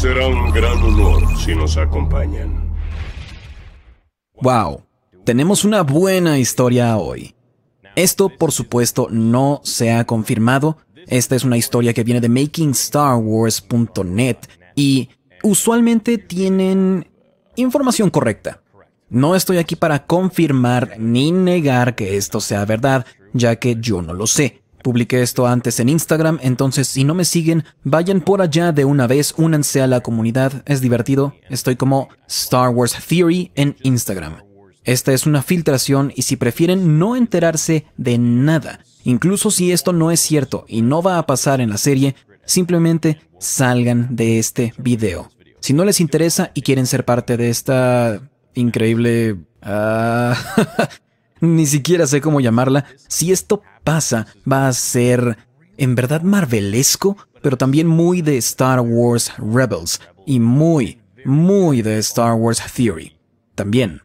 Será un gran honor si nos acompañan. Wow, tenemos una buena historia hoy. Esto, por supuesto, no se ha confirmado. Esta es una historia que viene de makingstarwars.net y usualmente tienen información correcta. No estoy aquí para confirmar ni negar que esto sea verdad, ya que yo no lo sé. Publiqué esto antes en Instagram, entonces si no me siguen, vayan por allá de una vez, únanse a la comunidad, es divertido. Estoy como Star Wars Theory en Instagram. Esta es una filtración y si prefieren no enterarse de nada, incluso si esto no es cierto y no va a pasar en la serie, simplemente salgan de este video. Si no les interesa y quieren ser parte de esta increíble... ni siquiera sé cómo llamarla. Si esto pasa, va a ser en verdad marvelesco, pero también muy de Star Wars Rebels y muy de Star Wars Theory. También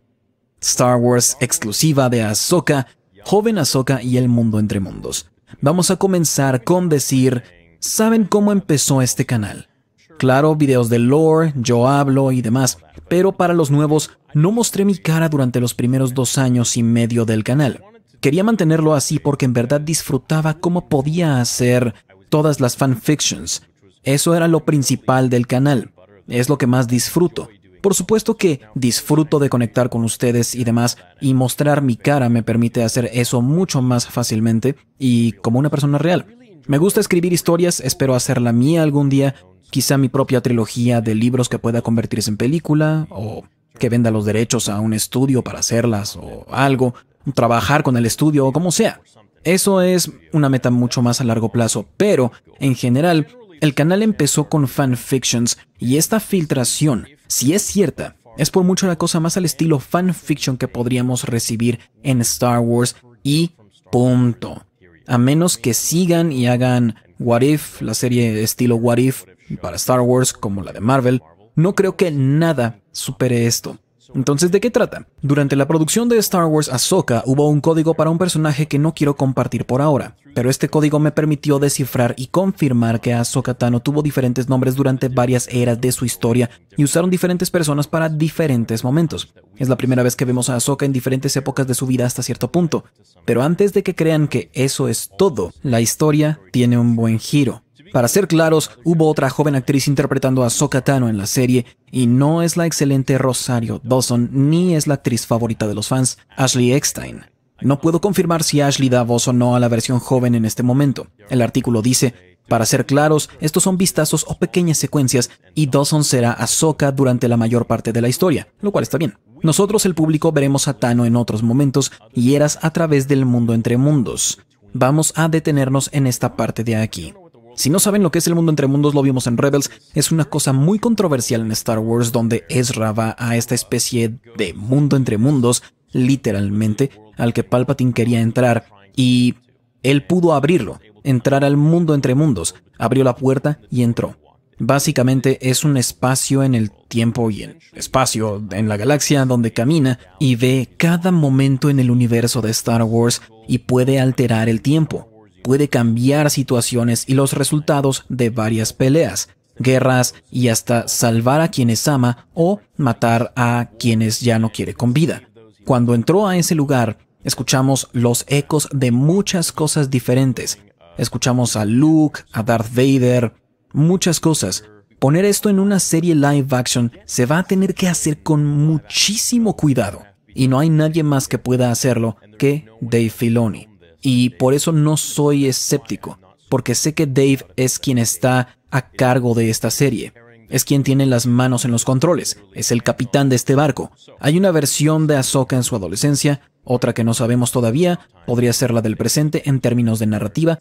Star Wars exclusiva de Ahsoka, joven Ahsoka y el mundo entre mundos. Vamos a comenzar con decir, ¿saben cómo empezó este canal? Claro, videos de lore, yo hablo y demás, pero para los nuevos no mostré mi cara durante los primeros 2 años y medio del canal. Quería mantenerlo así porque en verdad disfrutaba cómo podía hacer todas las fanfictions. Eso era lo principal del canal, es lo que más disfruto. Por supuesto que disfruto de conectar con ustedes y demás, y mostrar mi cara me permite hacer eso mucho más fácilmente y como una persona real. Me gusta escribir historias, espero hacerla mía algún día, quizá mi propia trilogía de libros que pueda convertirse en película, o que venda los derechos a un estudio para hacerlas, o algo, trabajar con el estudio o como sea. Eso es una meta mucho más a largo plazo, pero en general, el canal empezó con fanfictions y esta filtración, si es cierta, es por mucho la cosa más al estilo fanfiction que podríamos recibir en Star Wars y punto. A menos que sigan y hagan What If, la serie estilo What If para Star Wars como la de Marvel, no creo que nada supere esto. Entonces, ¿de qué trata? Durante la producción de Star Wars Ahsoka hubo un código para un personaje que no quiero compartir por ahora, pero este código me permitió descifrar y confirmar que Ahsoka Tano tuvo diferentes nombres durante varias eras de su historia y usaron diferentes personas para diferentes momentos. Es la primera vez que vemos a Ahsoka en diferentes épocas de su vida hasta cierto punto, pero antes de que crean que eso es todo, la historia tiene un buen giro. Para ser claros, hubo otra joven actriz interpretando a Ahsoka Tano en la serie, y no es la excelente Rosario Dawson ni es la actriz favorita de los fans, Ashley Eckstein. No puedo confirmar si Ashley da voz o no a la versión joven en este momento. El artículo dice, para ser claros, estos son vistazos o pequeñas secuencias, y Dawson será Ahsoka durante la mayor parte de la historia, lo cual está bien. Nosotros, el público, veremos a Tano en otros momentos y eras a través del mundo entre mundos. Vamos a detenernos en esta parte de aquí. Si no saben lo que es el mundo entre mundos, lo vimos en Rebels, es una cosa muy controversial en Star Wars donde Ezra va a esta especie de mundo entre mundos, literalmente, al que Palpatine quería entrar, y él pudo abrirlo, entrar al mundo entre mundos, abrió la puerta y entró. Básicamente es un espacio en el tiempo y en espacio en la galaxia donde camina y ve cada momento en el universo de Star Wars y puede alterar el tiempo. Puede cambiar situaciones y los resultados de varias peleas, guerras y hasta salvar a quienes ama o matar a quienes ya no quiere con vida. Cuando entró a ese lugar, escuchamos los ecos de muchas cosas diferentes. Escuchamos a Luke, a Darth Vader, muchas cosas. Poner esto en una serie live action se va a tener que hacer con muchísimo cuidado. Y no hay nadie más que pueda hacerlo que Dave Filoni. Y por eso no soy escéptico, porque sé que Dave es quien está a cargo de esta serie. Es quien tiene las manos en los controles, es el capitán de este barco. Hay una versión de Ahsoka en su adolescencia, otra que no sabemos todavía, podría ser la del presente en términos de narrativa,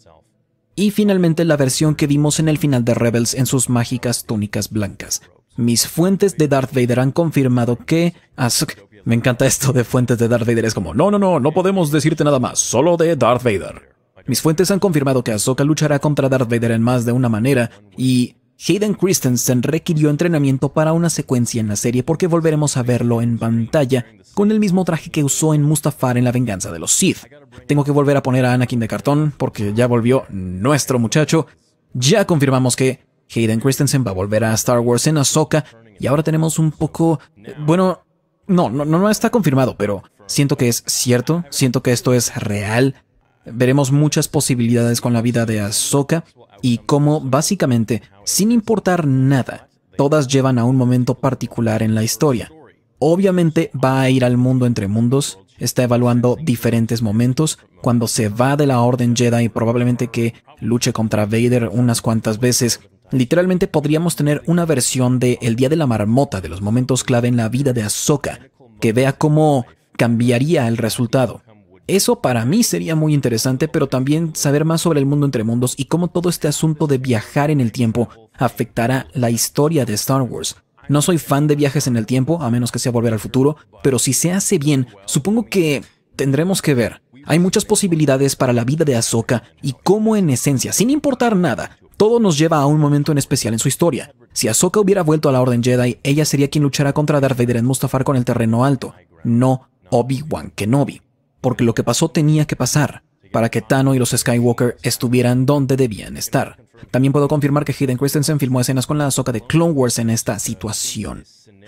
y finalmente la versión que vimos en el final de Rebels en sus mágicas túnicas blancas. Mis fuentes de Darth Vader han confirmado que Ahsoka... Me encanta esto de fuentes de Darth Vader, es como, no podemos decirte nada más, solo de Darth Vader. Mis fuentes han confirmado que Ahsoka luchará contra Darth Vader en más de una manera, y Hayden Christensen requirió entrenamiento para una secuencia en la serie porque volveremos a verlo en pantalla con el mismo traje que usó en Mustafar en La venganza de los Sith. Tengo que volver a poner a Anakin de cartón porque ya volvió nuestro muchacho. Ya confirmamos que Hayden Christensen va a volver a Star Wars en Ahsoka, y ahora tenemos un poco... Bueno, no está confirmado, pero siento que es cierto, siento que esto es real. Veremos muchas posibilidades con la vida de Ahsoka y cómo, básicamente, sin importar nada, todas llevan a un momento particular en la historia. Obviamente va a ir al mundo entre mundos, está evaluando diferentes momentos. Cuando se va de la Orden Jedi, probablemente que luche contra Vader unas cuantas veces. Literalmente podríamos tener una versión de El Día de la Marmota, de los momentos clave en la vida de Ahsoka, que vea cómo cambiaría el resultado. Eso para mí sería muy interesante, pero también saber más sobre el mundo entre mundos y cómo todo este asunto de viajar en el tiempo afectará la historia de Star Wars. No soy fan de viajes en el tiempo, a menos que sea Volver al Futuro, pero si se hace bien, supongo que tendremos que ver. Hay muchas posibilidades para la vida de Ahsoka y cómo en esencia, sin importar nada, todo nos lleva a un momento en especial en su historia. Si Ahsoka hubiera vuelto a la Orden Jedi, ella sería quien luchará contra Darth Vader en Mustafar con el terreno alto, no Obi-Wan Kenobi. Porque lo que pasó tenía que pasar, para que Tano y los Skywalker estuvieran donde debían estar. También puedo confirmar que Hayden Christensen filmó escenas con la Ahsoka de Clone Wars en esta situación.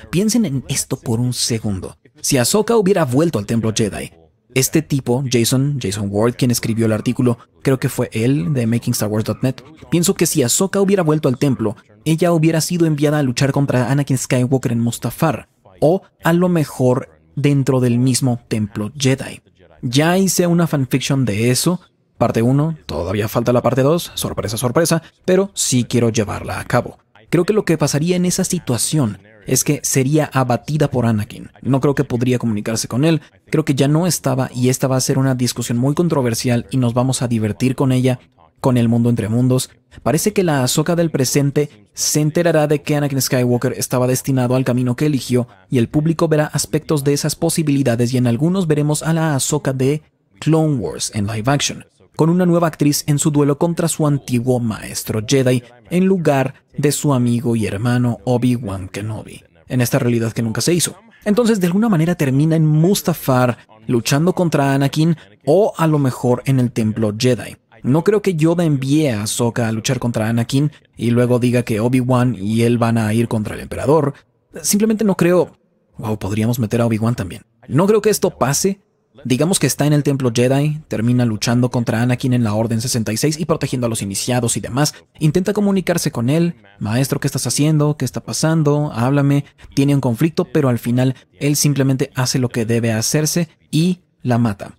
Piensen en esto por un segundo. Si Ahsoka hubiera vuelto al Templo Jedi, este tipo, Jason Ward, quien escribió el artículo, creo que fue él, de MakingStarWars.net, pienso que si Ahsoka hubiera vuelto al templo, ella hubiera sido enviada a luchar contra Anakin Skywalker en Mustafar, o a lo mejor dentro del mismo Templo Jedi. Ya hice una fanfiction de eso, parte 1, todavía falta la parte 2, sorpresa, sorpresa, pero sí quiero llevarla a cabo. Creo que lo que pasaría en esa situación es que sería abatida por Anakin. No creo que podría comunicarse con él, creo que ya no estaba y esta va a ser una discusión muy controversial y nos vamos a divertir con ella, con el mundo entre mundos. Parece que la Ahsoka del presente se enterará de que Anakin Skywalker estaba destinado al camino que eligió y el público verá aspectos de esas posibilidades y en algunos veremos a la Ahsoka de Clone Wars en live action, con una nueva actriz en su duelo contra su antiguo maestro Jedi en lugar de su amigo y hermano Obi-Wan Kenobi, en esta realidad que nunca se hizo. Entonces de alguna manera termina en Mustafar luchando contra Anakin o a lo mejor en el Templo Jedi. No creo que Yoda envíe a Ahsoka a luchar contra Anakin y luego diga que Obi-Wan y él van a ir contra el emperador. Simplemente no creo... Wow, podríamos meter a Obi-Wan también. No creo que esto pase. Digamos que está en el Templo Jedi, termina luchando contra Anakin en la Orden 66 y protegiendo a los iniciados y demás. Intenta comunicarse con él. Maestro, ¿qué estás haciendo? ¿Qué está pasando? Háblame. Tiene un conflicto, pero al final él simplemente hace lo que debe hacerse y la mata.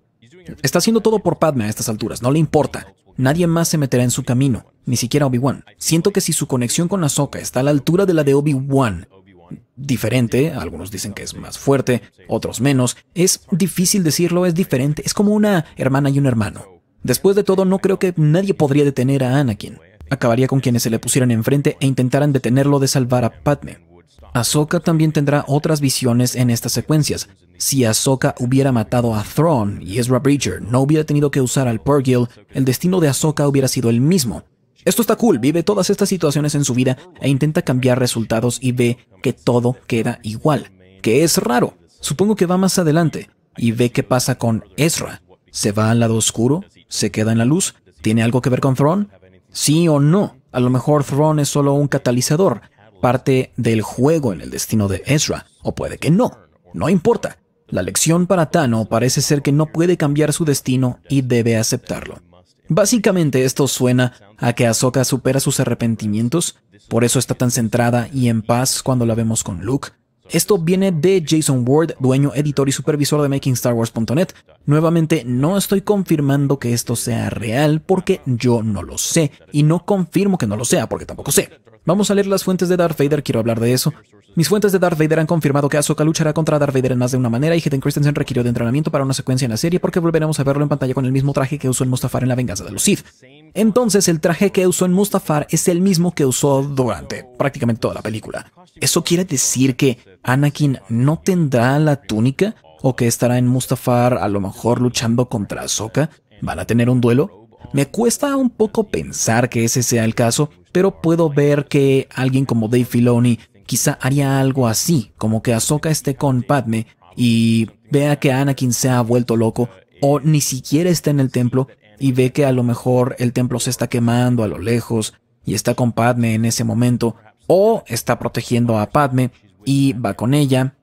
Está haciendo todo por Padme a estas alturas, no le importa. Nadie más se meterá en su camino, ni siquiera Obi-Wan. Siento que si su conexión con Ahsoka está a la altura de la de Obi-Wan, diferente, algunos dicen que es más fuerte, otros menos, es difícil decirlo, es diferente, es como una hermana y un hermano. Después de todo, no creo que nadie podría detener a Anakin. Acabaría con quienes se le pusieran enfrente e intentaran detenerlo de salvar a Padme. Ahsoka también tendrá otras visiones en estas secuencias. Si Ahsoka hubiera matado a Thrawn y Ezra Bridger no hubiera tenido que usar al Purrgil, el destino de Ahsoka hubiera sido el mismo. Esto está cool, vive todas estas situaciones en su vida e intenta cambiar resultados y ve que todo queda igual, que es raro. Supongo que va más adelante y ve qué pasa con Ezra. ¿Se va al lado oscuro? ¿Se queda en la luz? ¿Tiene algo que ver con Thrawn? ¿Sí o no? A lo mejor Thrawn es solo un catalizador, parte del juego en el destino de Ezra, o puede que no. No importa. La lección para Tano parece ser que no puede cambiar su destino y debe aceptarlo. Básicamente esto suena a que Ahsoka supera sus arrepentimientos, por eso está tan centrada y en paz cuando la vemos con Luke. Esto viene de Jason Ward, dueño, editor y supervisor de MakingStarWars.net. Nuevamente, no estoy confirmando que esto sea real porque yo no lo sé, y no confirmo que no lo sea porque tampoco sé. Vamos a leer las fuentes de Darth Vader, quiero hablar de eso. Mis fuentes de Darth Vader han confirmado que Ahsoka luchará contra Darth Vader en más de una manera y Hayden Christensen requirió de entrenamiento para una secuencia en la serie porque volveremos a verlo en pantalla con el mismo traje que usó en Mustafar en La Venganza de los Sith. Entonces el traje que usó en Mustafar es el mismo que usó durante prácticamente toda la película. ¿Eso quiere decir que Anakin no tendrá la túnica? ¿O que estará en Mustafar a lo mejor luchando contra Ahsoka? ¿Van a tener un duelo? Me cuesta un poco pensar que ese sea el caso, pero puedo ver que alguien como Dave Filoni quizá haría algo así, como que Ahsoka esté con Padme y vea que Anakin se ha vuelto loco, o ni siquiera está en el templo y ve que a lo mejor el templo se está quemando a lo lejos y está con Padme en ese momento, o está protegiendo a Padme y va con ella,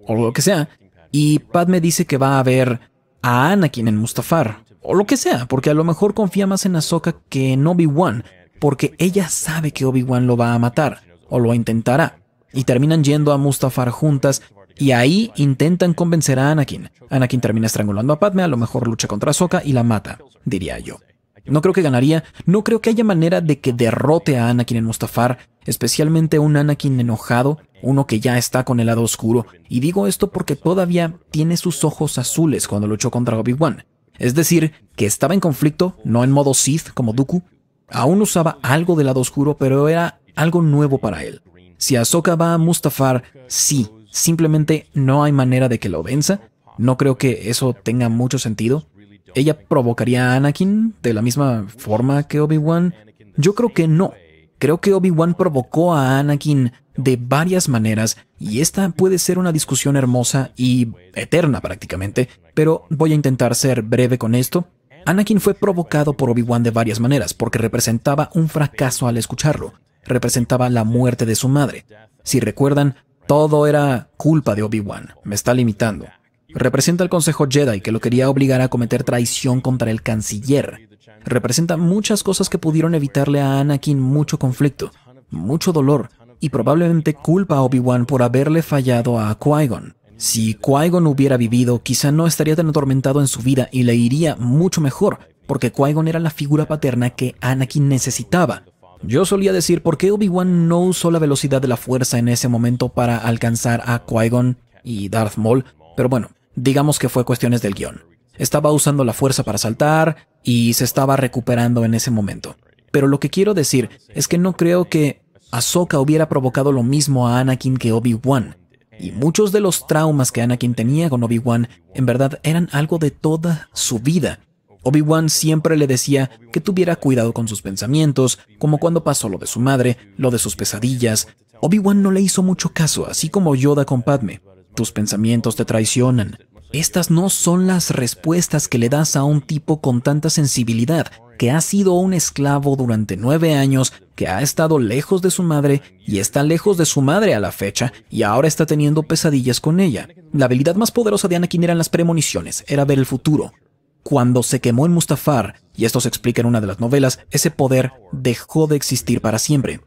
o lo que sea, y Padme dice que va a ver a Anakin en Mustafar, o lo que sea, porque a lo mejor confía más en Ahsoka que en Obi-Wan, porque ella sabe que Obi-Wan lo va a matar, o lo intentará, y terminan yendo a Mustafar juntas, y ahí intentan convencer a Anakin. Anakin termina estrangulando a Padme, a lo mejor lucha contra Ahsoka y la mata, diría yo. No creo que ganaría, no creo que haya manera de que derrote a Anakin en Mustafar, especialmente un Anakin enojado, uno que ya está con el lado oscuro, y digo esto porque todavía tiene sus ojos azules cuando luchó contra Obi-Wan. Es decir, que estaba en conflicto, no en modo Sith como Dooku, aún usaba algo del lado oscuro, pero era algo nuevo para él. Si Ahsoka va a Mustafar, sí, simplemente no hay manera de que lo venza. No creo que eso tenga mucho sentido. ¿Ella provocaría a Anakin de la misma forma que Obi-Wan? Yo creo que no. Creo que Obi-Wan provocó a Anakin de varias maneras, y esta puede ser una discusión hermosa y eterna prácticamente, pero voy a intentar ser breve con esto. Anakin fue provocado por Obi-Wan de varias maneras, porque representaba un fracaso al escucharlo. Representaba la muerte de su madre. Si recuerdan, todo era culpa de Obi-Wan. Me está limitando. Representa el Consejo Jedi, que lo quería obligar a cometer traición contra el canciller. Representa muchas cosas que pudieron evitarle a Anakin mucho conflicto, mucho dolor, y probablemente culpa a Obi-Wan por haberle fallado a Qui-Gon. Si Qui-Gon hubiera vivido, quizá no estaría tan atormentado en su vida y le iría mucho mejor, porque Qui-Gon era la figura paterna que Anakin necesitaba. Yo solía decir por qué Obi-Wan no usó la velocidad de la fuerza en ese momento para alcanzar a Qui-Gon y Darth Maul, pero bueno, digamos que fue cuestiones del guión. Estaba usando la fuerza para saltar y se estaba recuperando en ese momento. Pero lo que quiero decir es que no creo que Ahsoka hubiera provocado lo mismo a Anakin que Obi-Wan. Y muchos de los traumas que Anakin tenía con Obi-Wan en verdad eran algo de toda su vida. Obi-Wan siempre le decía que tuviera cuidado con sus pensamientos, como cuando pasó lo de su madre, lo de sus pesadillas. Obi-Wan no le hizo mucho caso, así como Yoda con Padme. Tus pensamientos te traicionan. Estas no son las respuestas que le das a un tipo con tanta sensibilidad, que ha sido un esclavo durante 9 años, que ha estado lejos de su madre y está lejos de su madre a la fecha, y ahora está teniendo pesadillas con ella. La habilidad más poderosa de Anakin eran las premoniciones, era ver el futuro. Cuando se quemó en Mustafar, y esto se explica en una de las novelas, ese poder dejó de existir para siempre.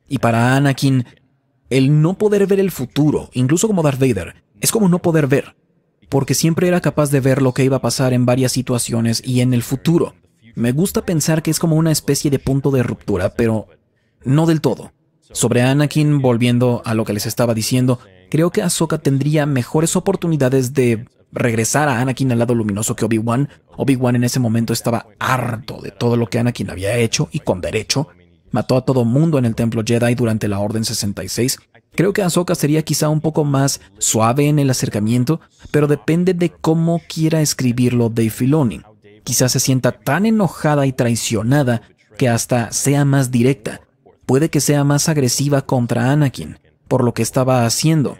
Y para Anakin, el no poder ver el futuro, incluso como Darth Vader, es como no poder ver, porque siempre era capaz de ver lo que iba a pasar en varias situaciones y en el futuro. Me gusta pensar que es como una especie de punto de ruptura, pero no del todo. Sobre Anakin, volviendo a lo que les estaba diciendo, creo que Ahsoka tendría mejores oportunidades de regresar a Anakin al lado luminoso que Obi-Wan. Obi-Wan en ese momento estaba harto de todo lo que Anakin había hecho, y con derecho. Mató a todo mundo en el Templo Jedi durante la Orden 66. Creo que Ahsoka sería quizá un poco más suave en el acercamiento, pero depende de cómo quiera escribirlo Dave Filoni. Quizás se sienta tan enojada y traicionada que hasta sea más directa. Puede que sea más agresiva contra Anakin por lo que estaba haciendo.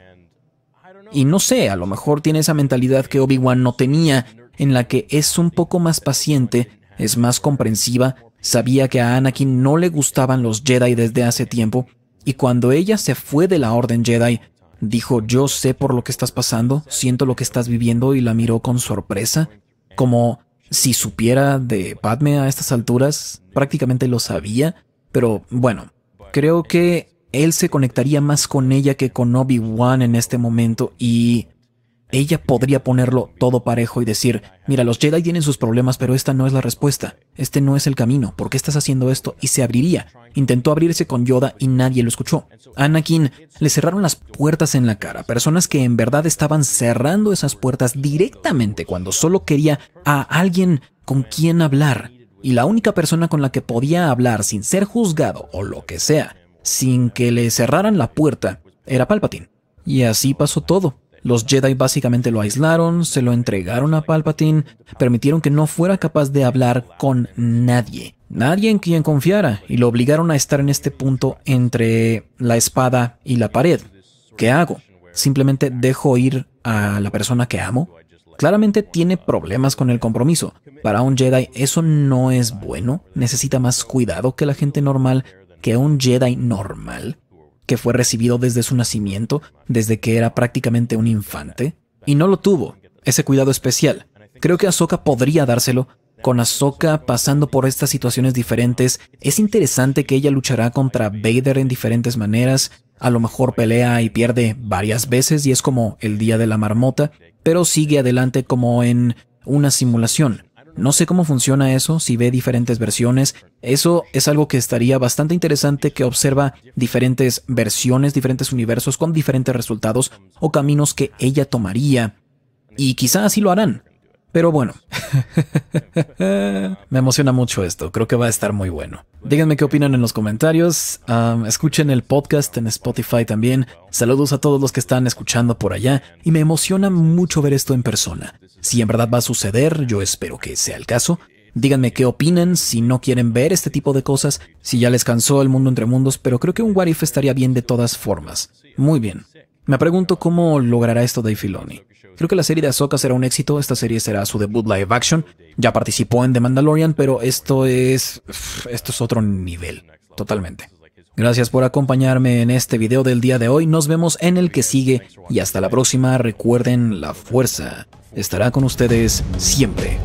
Y no sé, a lo mejor tiene esa mentalidad que Obi-Wan no tenía, en la que es un poco más paciente, es más comprensiva, sabía que a Anakin no le gustaban los Jedi desde hace tiempo, y cuando ella se fue de la Orden Jedi, dijo: yo sé por lo que estás pasando, siento lo que estás viviendo, y la miró con sorpresa, como si supiera de Padme a estas alturas. Prácticamente lo sabía, pero bueno, creo que él se conectaría más con ella que con Obi-Wan en este momento, y ella podría ponerlo todo parejo y decir: mira, los Jedi tienen sus problemas, pero esta no es la respuesta, este no es el camino, ¿por qué estás haciendo esto? Y se abriría. Intentó abrirse con Yoda y nadie lo escuchó. A Anakin le cerraron las puertas en la cara, personas que en verdad estaban cerrando esas puertas directamente cuando solo quería a alguien con quien hablar, y la única persona con la que podía hablar sin ser juzgado o lo que sea, sin que le cerraran la puerta, era Palpatine. Y así pasó todo. Los Jedi básicamente lo aislaron, se lo entregaron a Palpatine, permitieron que no fuera capaz de hablar con nadie en quien confiara, y lo obligaron a estar en este punto entre la espada y la pared. ¿Qué hago? ¿Simplemente dejo ir a la persona que amo? Claramente tiene problemas con el compromiso. Para un Jedi eso no es bueno, necesita más cuidado que la gente normal, que un Jedi normal, que fue recibido desde su nacimiento, desde que era prácticamente un infante, y no lo tuvo, ese cuidado especial. Creo que Ahsoka podría dárselo. Con Ahsoka pasando por estas situaciones diferentes, es interesante que ella luchará contra Vader en diferentes maneras. A lo mejor pelea y pierde varias veces y es como el día de la marmota, pero sigue adelante como en una simulación. No sé cómo funciona eso, si ve diferentes versiones. Eso es algo que estaría bastante interesante, que observa diferentes versiones, diferentes universos con diferentes resultados o caminos que ella tomaría. Y quizá así lo harán. Pero bueno, me emociona mucho esto, creo que va a estar muy bueno. Díganme qué opinan en los comentarios, escuchen el podcast en Spotify también. Saludos a todos los que están escuchando por allá y me emociona mucho ver esto en persona. Si en verdad va a suceder, yo espero que sea el caso. Díganme qué opinan, si no quieren ver este tipo de cosas, si ya les cansó el mundo entre mundos, pero creo que un What If estaría bien de todas formas. Muy bien. Me pregunto cómo logrará esto Dave Filoni. Creo que la serie de Ahsoka será un éxito, esta serie será su debut live action. Ya participó en The Mandalorian, pero esto es otro nivel, totalmente. Gracias por acompañarme en este video del día de hoy, nos vemos en el que sigue y hasta la próxima. Recuerden, la fuerza estará con ustedes siempre.